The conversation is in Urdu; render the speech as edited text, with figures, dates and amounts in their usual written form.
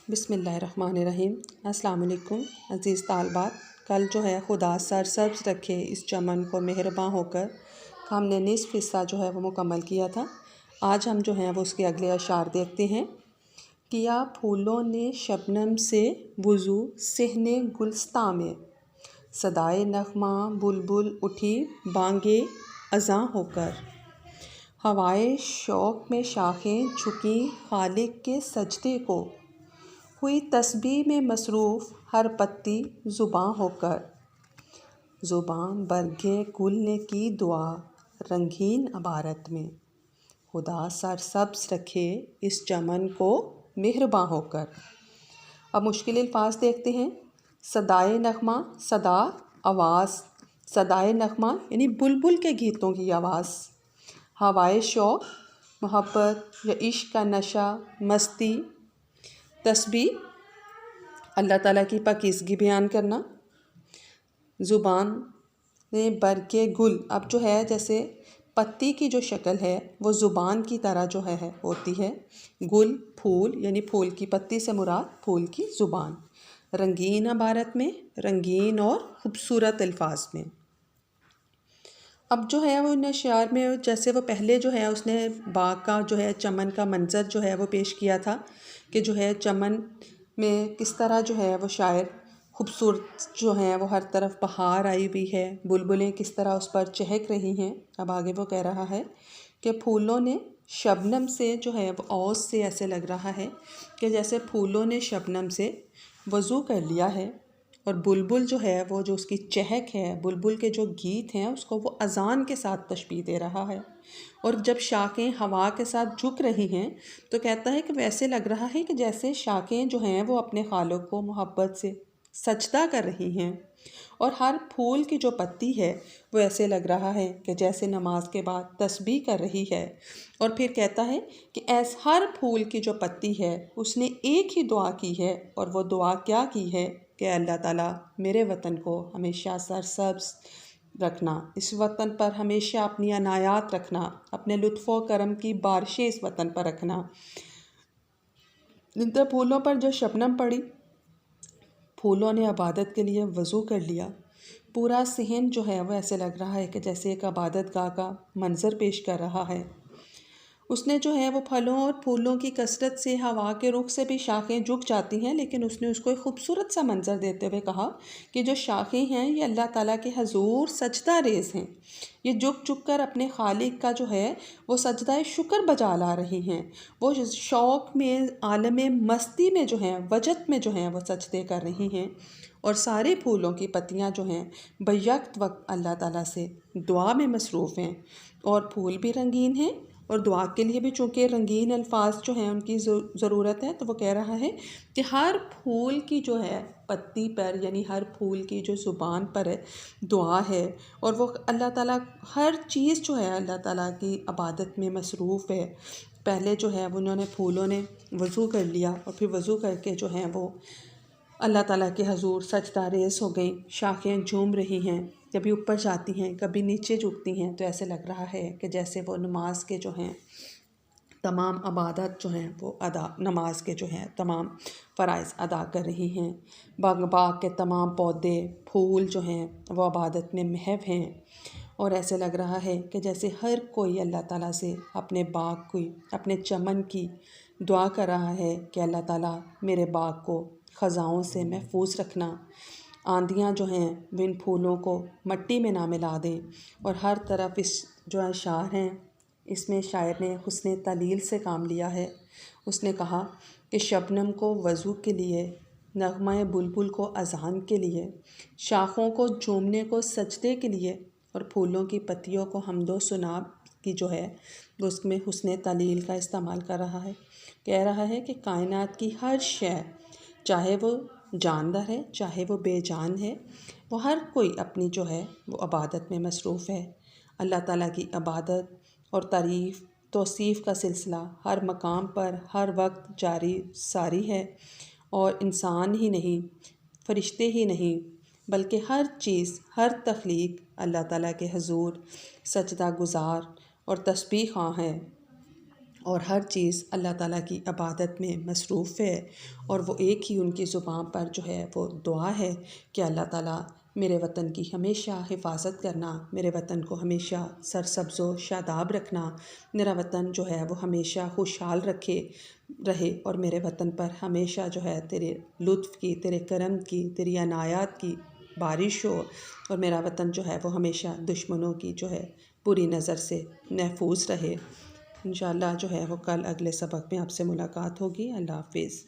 بسم اللہ الرحمن الرحیم۔ السلام علیکم عزیز طالبات۔ کل جو ہے خدا سرسبز رکھے اس چمن کو مہرباں ہو کر ہم نے نصف حصہ جو ہے وہ مکمل کیا تھا۔ آج ہم جو ہیں وہ اس کے اگلے اشعار دیکھتے ہیں۔ کیا پھولوں نے شبنم سے وضو صحن گلستاں میں، صدائے نغمہ بلبل اٹھی بانگے اذاں ہو کر، ہوائے شوق میں شاخیں جھکیں خالق کے سجدے کو، ہوئی تسبیح میں مصروف ہر پتی زباں ہو کر، زباں برگِ گل نے کی دعا رنگین عبارت میں، خدا سرسبز رکھے اس چمن کو مہرباں ہو کر۔ اب مشکل الفاظ دیکھتے ہیں۔ صدائے نغمہ، صدا آواز، صدائے نغمہ یعنی بلبل کے گیتوں کی آواز، ہوائے شوق محبت یا عشق کا نشہ مستی، تسبیح اللہ تعالیٰ کی پاکیزگی بیان کرنا، زبان نے برگ گل، اب جو ہے جیسے پتی کی جو شکل ہے وہ زبان کی طرح جو ہے ہوتی ہے، گل پھول یعنی پھول کی پتی سے مراد پھول کی زبان، رنگین عبارت میں، رنگین اور خوبصورت الفاظ میں۔ اب جو ہے وہ ان اشعار میں جیسے وہ پہلے جو ہے اس نے باغ کا جو ہے چمن کا منظر جو ہے وہ پیش کیا تھا کہ جو ہے چمن میں کس طرح جو ہے وہ شاعر خوبصورت جو ہیں وہ ہر طرف بہار آئی ہوئی ہے، بلبلیں کس طرح اس پر چہک رہی ہیں۔ اب آگے وہ کہہ رہا ہے کہ پھولوں نے شبنم سے جو ہے وہ اوس سے ایسے لگ رہا ہے کہ جیسے پھولوں نے شبنم سے وضو کر لیا ہے، اور بلبل جو ہے وہ جو اس کی چہک ہے، بلبل کے جو گیت ہیں اس کو وہ اذان کے ساتھ تشبیہ دے رہا ہے، اور جب شاخیں ہوا کے ساتھ جھک رہی ہیں تو کہتا ہے کہ ویسے لگ رہا ہے کہ جیسے شاخیں جو ہیں وہ اپنے خالق کو محبت سے سجدہ کر رہی ہیں، اور ہر پھول کی جو پتی ہے وہ ایسے لگ رہا ہے کہ جیسے نماز کے بعد تسبیح کر رہی ہے، اور پھر کہتا ہے کہ ہر پھول کی جو پتی ہے اس نے ایک ہی دعا کی ہے، اور وہ دعا کیا کی ہے کہ اللہ تعالیٰ میرے وطن کو ہمیشہ سرسبز رکھنا، اس وطن پر ہمیشہ اپنی عنایات رکھنا، اپنے لطف و کرم کی بارشیں اس وطن پر رکھنا۔ جن پھولوں پر جو شبنم پڑی، پھولوں نے عبادت کے لیے وضو کر لیا، پورا صحن جو ہے وہ ایسے لگ رہا ہے کہ جیسے ایک عبادت گاہ کا منظر پیش کر رہا ہے۔ اس نے جو ہے وہ پھلوں اور پھولوں کی کثرت سے ہوا کے رخ سے بھی شاخیں جھک جاتی ہیں، لیکن اس نے اس کو ایک خوبصورت سا منظر دیتے ہوئے کہا کہ جو شاخیں ہیں یہ اللہ تعالیٰ کے حضور سجدہ ریز ہیں، یہ جھک جھک کر اپنے خالق کا جو ہے وہ سجدہ شکر بجا لا رہی ہیں، وہ شوق میں عالم مستی میں جو ہیں وجد میں جو ہیں وہ سجدے کر رہی ہیں، اور سارے پھولوں کی پتیاں جو ہیں بیک وقت اللہ تعالیٰ سے دعا میں مصروف ہیں، اور پھول بھی رنگین ہیں، اور دعا کے لیے بھی چونکہ رنگین الفاظ جو ہیں ان کی ضرورت ہے، تو وہ کہہ رہا ہے کہ ہر پھول کی جو ہے پتی پر یعنی ہر پھول کی جو زبان پر ہے دعا ہے، اور وہ اللہ تعالیٰ ہر چیز جو ہے اللہ تعالیٰ کی عبادت میں مصروف ہے۔ پہلے جو ہے انہوں نے پھولوں نے وضو کر لیا، اور پھر وضو کر کے جو ہیں وہ اللہ تعالیٰ کے حضور سجدہ ریز ہو گئیں، شاخیں جھوم رہی ہیں، کبھی اوپر جاتی ہیں کبھی نیچے جھکتی ہیں، تو ایسے لگ رہا ہے کہ جیسے وہ نماز کے جو ہیں تمام عبادت جو ہیں وہ نماز کے جو ہیں تمام فرائض ادا کر رہی ہیں۔ باغ کے تمام پودے پھول جو ہیں وہ عبادت میں محو ہیں، اور ایسے لگ رہا ہے کہ جیسے ہر کوئی اللہ تعالیٰ سے اپنے باغ کی، اپنے چمن کی دعا کر رہا ہے کہ اللہ تعالیٰ میرے باغ کو خزاؤں سے محفوظ رکھنا، آندیاں جو ہیں وہ ان پھولوں کو مٹی میں نہ ملا دیں، اور ہر طرف اس جو اشعار ہیں اس میں شاعر نے حسن تعلیل سے کام لیا ہے۔ اس نے کہا کہ شبنم کو وضو کے لیے، نغمہ بلبل کو اذان کے لیے، شاخوں کو جھومنے کو سجدے کے لیے، اور پھولوں کی پتیوں کو حمد و ثنا کی جو ہے وہ اس میں حسن تعلیل کا استعمال کر رہا ہے۔ کہہ رہا ہے کہ کائنات کی ہر شے، چاہے وہ جاندار ہے چاہے وہ بے جان ہے، وہ ہر کوئی اپنی جو ہے وہ عبادت میں مصروف ہے۔ اللہ تعالیٰ کی عبادت اور تعریف توصیف کا سلسلہ ہر مقام پر ہر وقت جاری ساری ہے، اور انسان ہی نہیں، فرشتے ہی نہیں، بلکہ ہر چیز، ہر تخلیق اللہ تعالیٰ کے حضور سجدہ گزار اور تسبیح خواں ہے، اور ہر چیز اللہ تعالیٰ کی عبادت میں مصروف ہے، اور وہ ایک ہی ان کی زبان پر جو ہے وہ دعا ہے کہ اللہ تعالیٰ میرے وطن کی ہمیشہ حفاظت کرنا، میرے وطن کو ہمیشہ سرسبز و شاداب رکھنا، میرا وطن جو ہے وہ ہمیشہ خوشحال رہے، اور میرے وطن پر ہمیشہ جو ہے تیرے لطف کی، تیرے کرم کی، تیری عنایات کی بارش ہو، اور میرا وطن جو ہے وہ ہمیشہ دشمنوں کی جو ہے بری نظر سے محفوظ رہے۔ انشاءاللہ جو ہے وہ کل اگلے سبق میں آپ سے ملاقات ہوگی۔ اللہ حافظ۔